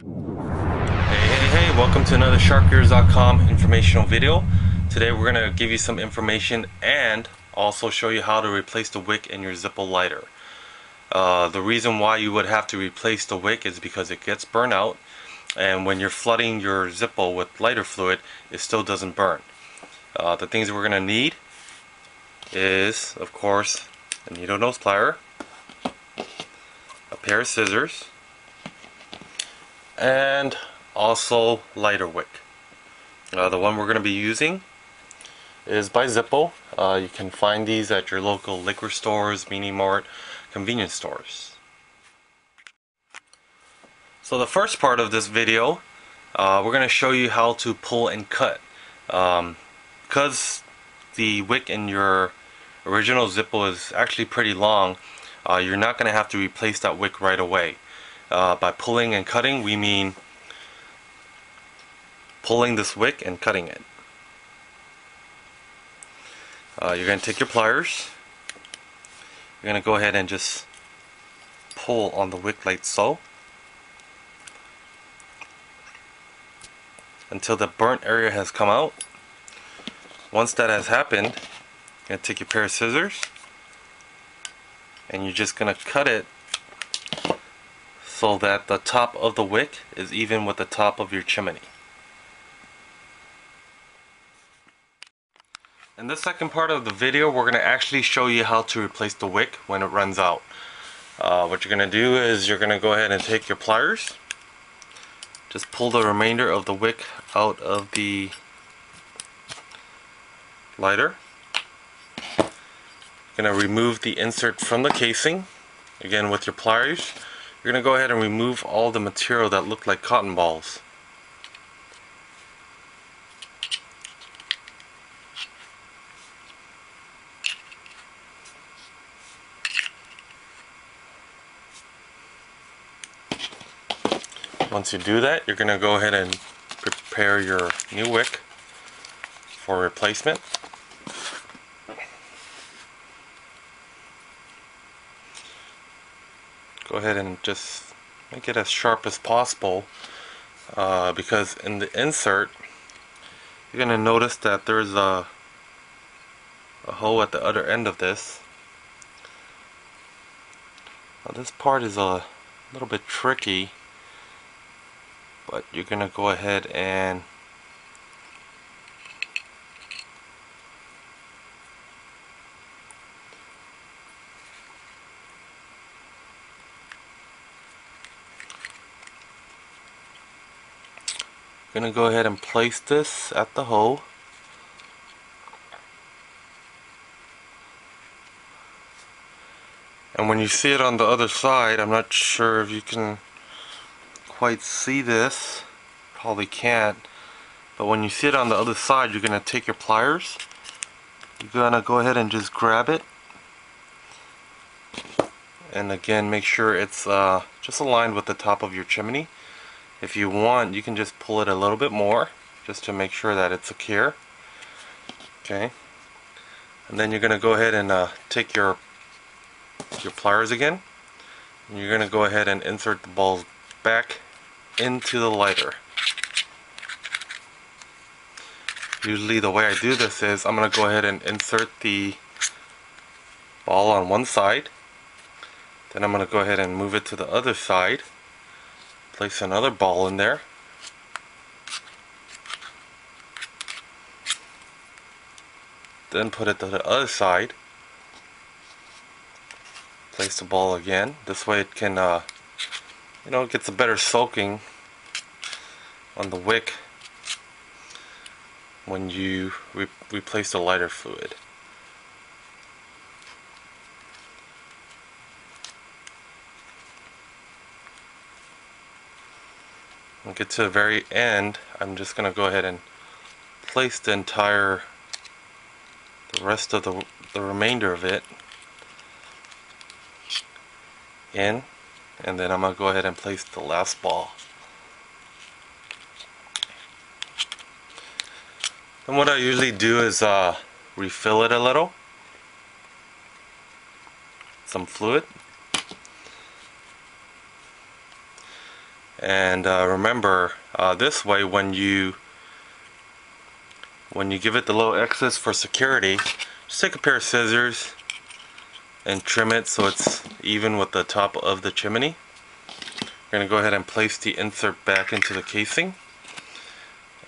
Hey, welcome to another sharkgears.com informational video. Today we're going to give you some information and also show you how to replace the wick in your Zippo lighter. The reason why you would have to replace the wick is because it gets burned out, and when you're flooding your Zippo with lighter fluid, it still doesn't burn. The things we're going to need is, of course, a needle nose plier, a pair of scissors, and also lighter wick. The one we're going to be using is by Zippo. You can find these at your local liquor stores, mini mart, convenience stores. So the first part of this video, we're going to show you how to pull and cut. Because the wick in your original Zippo is actually pretty long, you're not going to have to replace that wick right away. By pulling and cutting, we mean pulling this wick and cutting it. You're going to take your pliers. You're going to go ahead and just pull on the wick like so until the burnt area has come out. Once that has happened, you're going to take your pair of scissors and you're just going to cut it so that the top of the wick is even with the top of your chimney. In the second part of the video, we're going to actually show you how to replace the wick when it runs out. What you're going to do is you're going to go ahead and take your pliers, just pull the remainder of the wick out of the lighter. You're going to remove the insert from the casing. Again, with your pliers, you're going to go ahead and remove all the material that look like cotton balls. Once you do that, you're going to go ahead and prepare your new wick for replacement. Go ahead and just make it as sharp as possible, because in the insert you're going to notice that there's a hole at the other end of this. Now this part is a little bit tricky, but you're going to go ahead and place this at the hole. And when you see it on the other side, I'm not sure if you can quite see this, probably can't, but when you see it on the other side, you're going to take your pliers, you're going to go ahead and just grab it, and again make sure it's just aligned with the top of your chimney. If you want, you can just pull it a little bit more just to make sure that it's secure. Okay, and then you're going to go ahead and take your pliers again, and you're going to go ahead and insert the balls back into the lighter. Usually the way I do this is I'm going to go ahead and insert the ball on one side, then I'm going to go ahead and move it to the other side, place another ball in there, then put it to the other side, place the ball again. This way it can it gets a better soaking on the wick when you replace the lighter fluid. When we get to the very end, I'm just going to go ahead and place the rest of the remainder of it in, and then I'm going to go ahead and place the last ball. And what I usually do is refill it a little, some fluid, And remember, this way when you give it the little X's for security, just take a pair of scissors and trim it so it's even with the top of the chimney. We're going to go ahead and place the insert back into the casing.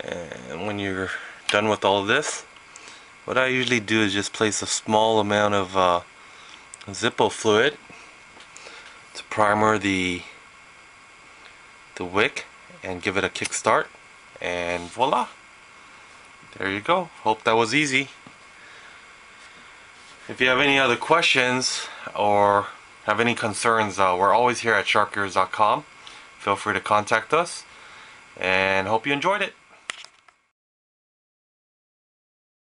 And when you're done with all of this, what I usually do is just place a small amount of Zippo fluid to primer the wick and give it a kick start, and voila, there you go. Hope that was easy. If you have any other questions or have any concerns, we're always here at sharkgears.com. Feel free to contact us, and hope you enjoyed it.